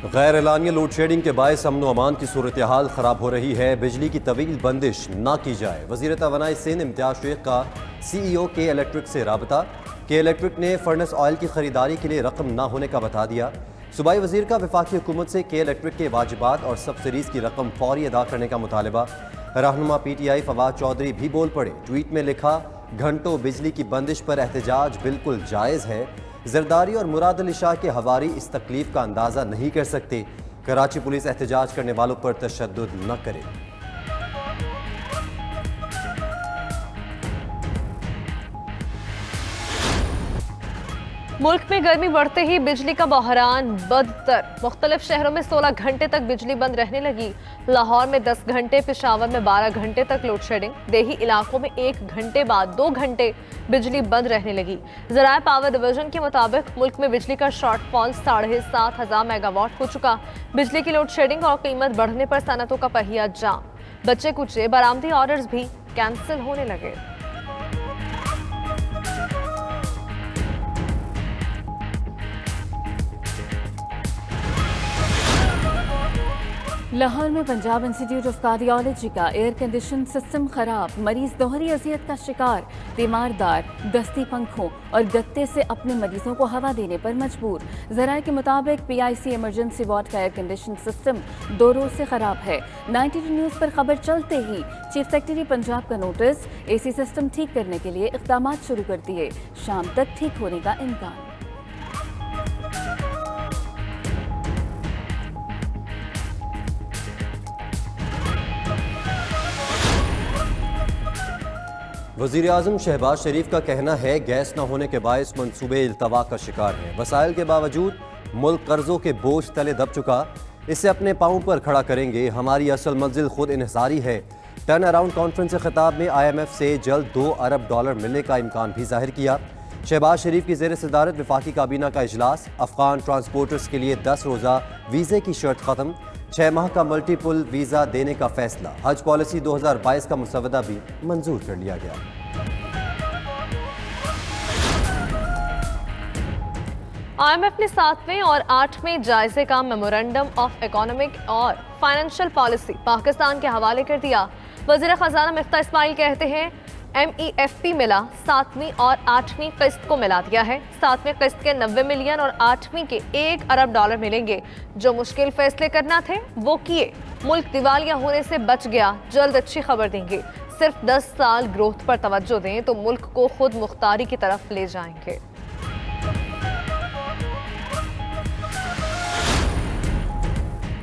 गैर एलानिया load shedding के बायस अमन अमान की सूरत हाल ख़राब हो रही है। बिजली की तवील बंदिश ना की जाए। वज़ीर तवानाई सिंध इम्तियाज़ शेख का CEO के इलेक्ट्रिक से राबता। के इलेक्ट्रिक ने फर्नेस ऑयल की खरीदारी के लिए रकम ना होने का बता दिया। सूबाई वज़ीर का वफाकी हुकूमत से के इलेक्ट्रिक के वाजिबात और सब्सिडीज़ की रकम फौरी अदा करने का मुतालबा। रहनुमा PTI फवाद चौधरी भी बोल पड़े। ट्वीट में लिखा, घंटों बिजली की बंदिश पर एहतजाज बिल्कुल जायज़ है। जरदारी और मुराद अली शाह के हवारी इस तकलीफ का अंदाज़ा नहीं कर सकते। कराची पुलिस एहतजाज करने वालों पर तशद्दुद न करे। मुल्क में गर्मी बढ़ते ही बिजली का बहरान बदतर। मुख्तलिफ शहरों में 16 घंटे तक बिजली बंद रहने लगी। लाहौर में 10 घंटे, पेशावर में 12 घंटे तक लोड शेडिंग। देही इलाकों में 1 घंटे बाद 2 घंटे बिजली बंद रहने लगी। ज़राए पावर डिवीजन के मुताबिक मुल्क में बिजली का शॉर्टफॉल 7,500 मेगावाट हो चुका। बिजली की लोड शेडिंग और कीमत बढ़ने पर सनतों का पहिया जाम। बच्चे कुचे बरामदी ऑर्डर्स भी कैंसिल होने लगे। लाहौर में पंजाब इंस्टीट्यूट ऑफ कार्डियोलॉजी का एयर कंडीशन सिस्टम खराब। मरीज दोहरी अजियत का शिकार। तीमारदार दस्ती पंखों और गत्ते से अपने मरीजों को हवा देने पर मजबूर। ज़राए के मुताबिक PIC इमरजेंसी वार्ड का एयर कंडीशन सिस्टम 2 रोज से खराब है। 92 न्यूज़ पर खबर चलते ही चीफ सेक्रेटरी पंजाब का नोटिस, AC सिस्टम ठीक करने के लिए इक़दाम शुरू कर दिए। शाम तक ठीक होने का इम्कान। वज़ीर आज़म शहबाज शरीफ का कहना है, गैस न होने के बायस मनसूबे इल्तवा का शिकार हैं। वसाइल के बावजूद मुल्क कर्जों के बोझ तले दब चुका। इसे अपने पाँव पर खड़ा करेंगे। हमारी असल मंजिल खुद इन्हिसारी है। टर्न अराउंड कॉन्फ्रेंस खिताब में IMF से जल्द $2 अरब मिलने का इम्कान भी जाहिर किया। शहबाज शरीफ की ज़ेर सदारत वफाकी काबीना का इजलास। अफगान ट्रांसपोर्टर्स के लिए 10 रोज़ा वीज़े की शर्त ख़त्म। 6 माह का मल्टीपल वीज़ा देने का फैसला। हज पॉलिसी 2022 का मुसवदा भी मंजूर कर लिया गया। IMF ने 7वें और 8वें जायजे का मेमोरेंडम ऑफ इकोनॉमिक और फाइनेंशियल पॉलिसी पाकिस्तान के हवाले कर दिया। वज़ीर ख़जाना मिफ्ता इस्माइल कहते हैं, MEFP मिला, 7वीं और 8वीं किस्त को मिला दिया है। 7वीं किस्त के 90 मिलियन और 8वीं के $1 अरब मिलेंगे। जो मुश्किल फैसले करना थे वो किए। मुल्क दिवालिया होने से बच गया। जल्द अच्छी खबर देंगे। सिर्फ 10 साल ग्रोथ पर तवज्जो दें तो मुल्क को खुद मुख्तारी की तरफ ले जाएंगे।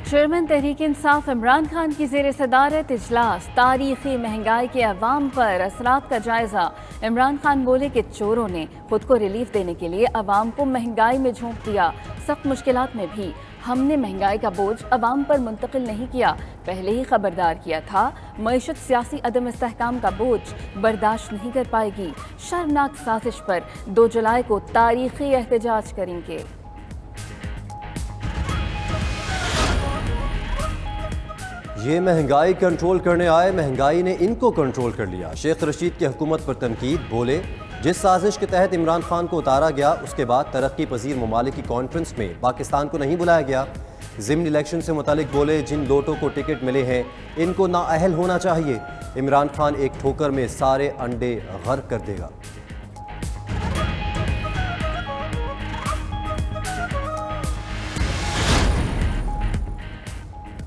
चेयरमैन तहरीक इंसाफ इमरान खान की ज़ेर सदारत इजलास। तारीखी महंगाई के अवाम पर असरात का जायजा। इमरान खान बोले कि चोरों ने खुद को रिलीफ देने के लिए अवाम को महंगाई में झोंक दिया। सख्त मुश्किलात में भी हमने महंगाई का बोझ अवाम पर मुंतकिल नहीं किया, पहले ही खबरदार किया था। मईशत सियासी अदम इस्तेहकाम का बोझ बर्दाश्त नहीं कर पाएगी। शर्मनाक साजिश पर 2 जुलाई को तारीखी एहतजाज करेंगे। ये महंगाई कंट्रोल करने आए, महंगाई ने इनको कंट्रोल कर लिया। शेख रशीद की हुकूमत पर तनकीद। बोले, जिस साजिश के तहत इमरान खान को उतारा गया उसके बाद तरक्की पजीर ममालिक की कॉन्फ्रेंस में पाकिस्तान को नहीं बुलाया गया। ज़िम्न इलेक्शन से मुतालिक बोले, जिन लोटों को टिकट मिले हैं इनको नाअहल होना चाहिए। इमरान खान एक ठोकर में सारे अंडे गर्क कर देगा।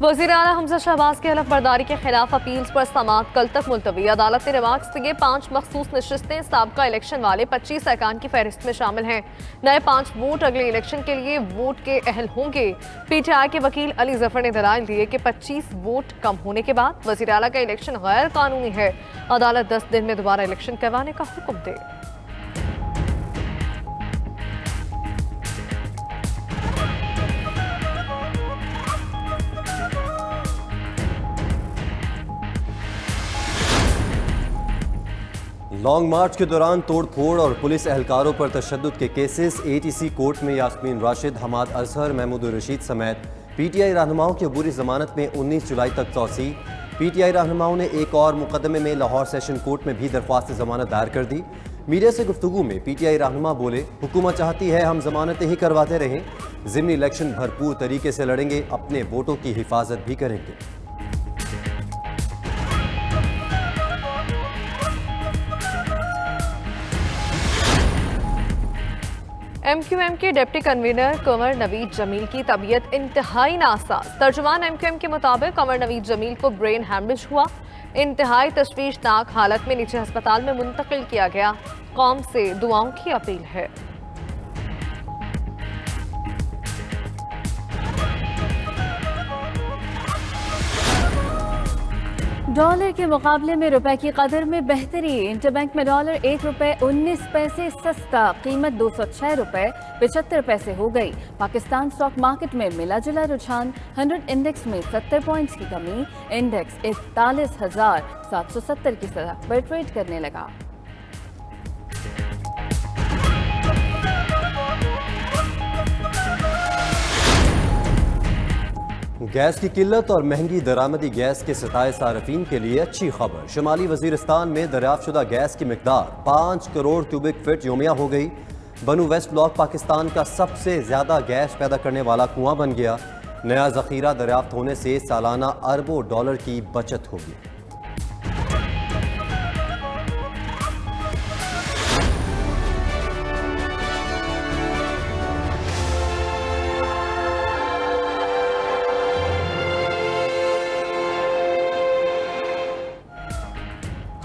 वज़ीर आला हमजा शहबाज की हलफ बर्दारी के खिलाफ अपील्स पर समाअत कल तक मुलतवी। अदालत ने रिमार्क्स दिए। 5 मखसूस नशिस्तें साबका इलेक्शन वाले 25 अरकान की फहरिस्त में शामिल हैं। नए 5 वोट अगले इलेक्शन के लिए वोट के अहल होंगे। PTI के वकील अली जफर ने दलाइल दिए कि 25 वोट कम होने के बाद वज़ीर आला का इलेक्शन गैर कानूनी है। अदालत 10 दिन में दोबारा इलेक्शन करवाने का हुक्म दे। लॉन्ग मार्च के दौरान तोड़ फोड़ और पुलिस एहलकारों पर तशद्दुद के केसेस। ATC कोर्ट में यास्मीन राशिद, हमाद अजहर, महमूद रशीद समेत PTI रहनुमाओं की अबूरी जमानत में 19 जुलाई तक तौसी। PTI रहनुमाओं ने एक और मुकदमे में लाहौर सेशन कोर्ट में भी दरख्वास्त जमानत दायर कर दी। मीडिया से गुफ्तगू में PTI रहनुमा बोले, हुकूमत चाहती है हम जमानतें ही करवाते रहें, ज़िमनी इलेक्शन भरपूर तरीके से लड़ेंगे, अपने वोटों की हिफाजत भी करेंगे। MQM के डिप्टी कन्वीनर कंवर नवीद जमील की तबीयत इंतहाई नासाज। तर्जुमान MQM के मुताबिक कंवर नवीद जमील को ब्रेन हैमरेज हुआ, इंतहाई तशवीशनाक हालत में नीचे अस्पताल में मुंतकिल किया गया। कौम से दुआओं की अपील है। डॉलर के मुकाबले में रुपए की कदर में बेहतरी। इंटरबैंक में डॉलर 1 रुपए 19 पैसे सस्ता, कीमत 206 रुपए 75 पैसे हो गई। पाकिस्तान स्टॉक मार्केट में मिला जुला रुझान, 100 इंडेक्स में 70 पॉइंट्स की कमी, इंडेक्स 41,770 की सतह पर ट्रेड करने लगा। गैस की किल्लत और महंगी दरामदी गैस के सताए सार्फिन के लिए अच्छी खबर। शुमाली वजीरिस्तान में दरियाफ्तशुदा गैस की मिकदार 5 करोड़ क्यूबिक फीट योमिया हो गई। बनू वेस्ट ब्लॉक पाकिस्तान का सबसे ज़्यादा गैस पैदा करने वाला कुआं बन गया। नया ज़खीरा दरियाफ्त होने से सालाना अरबों डॉलर की बचत होगी।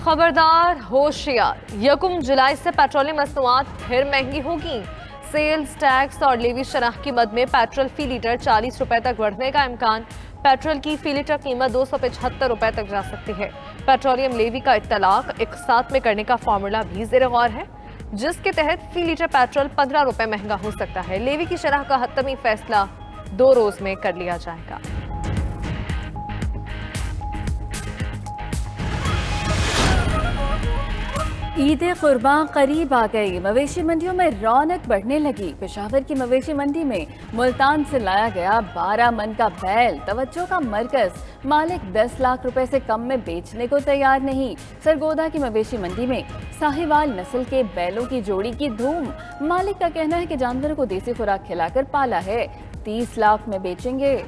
खबरदार, होशियार, 1 जुलाई से पेट्रोलियम मसनूआत फिर महंगी होगी। सेल्स टैक्स और लेवी शरह की मद में पेट्रोल फी लीटर 40 रुपए तक बढ़ने का इम्कान। पेट्रोल की फी लीटर कीमत 275 रुपए तक जा सकती है। पेट्रोलियम लेवी का इत्तलाक एक साथ में करने का फार्मूला भी ज़ेर गौर है, जिसके तहत फी लीटर पेट्रोल 15 रुपए महंगा हो सकता है। लेवी की शरह का हतमी फैसला 2 रोज में कर लिया जाएगा। ईद कुर्बान करीब आ गई, मवेशी मंडियों में रौनक बढ़ने लगी। पेशावर की मवेशी मंडी में मुल्तान से लाया गया 12 मन का बैल तवज्जो का मरकज। मालिक 10 लाख रुपए से कम में बेचने को तैयार नहीं। सरगोदा की मवेशी मंडी में साहिवाल नस्ल के बैलों की जोड़ी की धूम। मालिक का कहना है कि जानवरों को देसी खुराक खिलाकर पाला है, 30 लाख में बेचेंगे।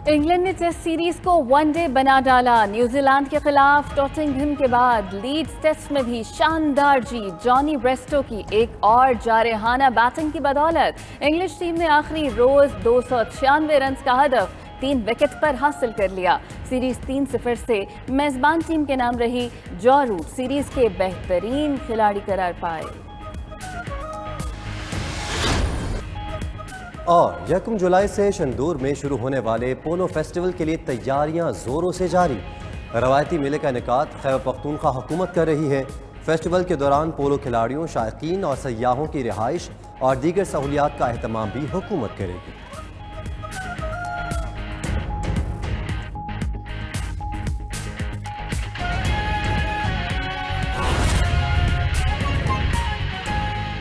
इंग्लैंड ने टेस्ट सीरीज को वनडे बना डाला। न्यूजीलैंड के खिलाफ टॉटिंघम के बाद लीड्स टेस्ट में भी शानदार जीत। जॉनी ब्रेस्टो की एक और जारहाना बैटिंग की बदौलत इंग्लिश टीम ने आखिरी रोज 296 रन का हदफ 3 विकेट पर हासिल कर लिया। सीरीज 3-0 से मेजबान टीम के नाम रही। जॉ रूट सीरीज के बेहतरीन खिलाड़ी करार पाए। और 1 जुलाई से शंदूर में शुरू होने वाले पोलो फेस्टिवल के लिए तैयारियां जोरों से जारी। रवायती मेले का इनेकाद खैबर पख्तूनख्वा हुकूमत कर रही है। फेस्टिवल के दौरान पोलो खिलाड़ियों, शायकीन और सयाहों की रिहाइश और दीगर सहूलियात का अहतमाम भी हुकूमत करेगी।